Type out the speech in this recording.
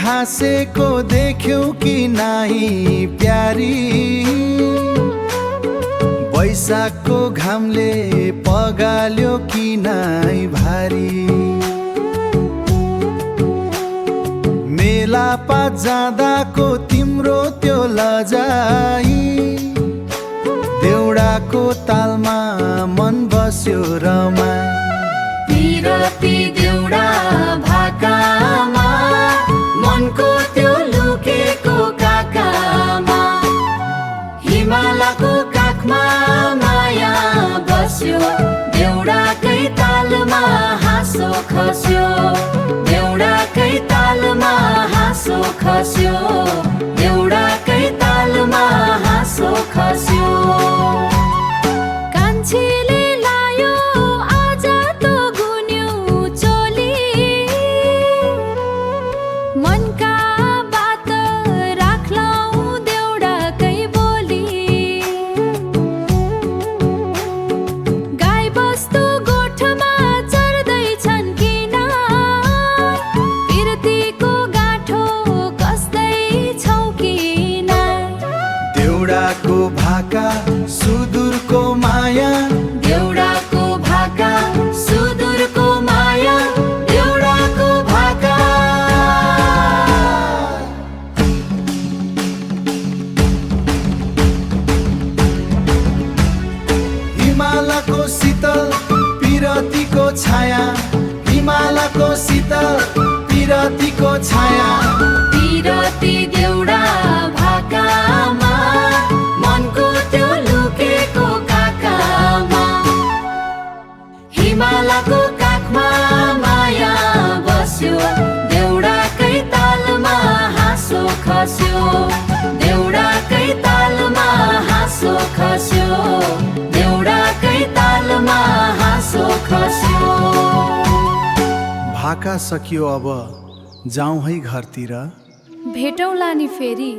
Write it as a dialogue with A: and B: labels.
A: हाँसेको देख्यौ कि नाइ प्यारी, वैशाखको घामले पगाल्यो कि नाइ भारी। मेलापा जाँदाको तिम्रो त्यो लजाई, देउडाको तालमा मन बस्यो रमाई।
B: पिरती देउडा भाकामा, मनको त्यो लुकेको काकामा, हिमालको काखमा माया बस्यो, देउडाकै तालमा हाँसो खस्यो, देउडाकै तालमा हाँसो खस्यो, देउडाकै तालमा हाँसो खस्यो। कान्छीले लायो आज तो गुन्यौ चोली, मनका बात राख्लौ देउडाकै बोली। गाई बस्तु गोठमा चर्दैछन् किन, पिरतीको गाँठो कस्दैछौ किन।
A: देउडाको भाका सुदूरको माया,
B: देउडाको भाका सुदूरको माया, देउडाको भाका।
A: हिमालको शीतल पिरतीको छाया, हिमालको शीतल पिरतीको छाया।
B: पिरती देउडा भाकामा, मनको त्यो लुकेको काकामा, हिमालको काखमा माया बस्यो, देउडाकै तालमा हाँसो खस्यो, देउडाकै तालमा हाँसो खस्यो, देउडाकै तालमा हाँसो खस्यो।
A: भाका सकियो, अब जाउँ है घरतिर।
B: भेटौँला नि फेरि।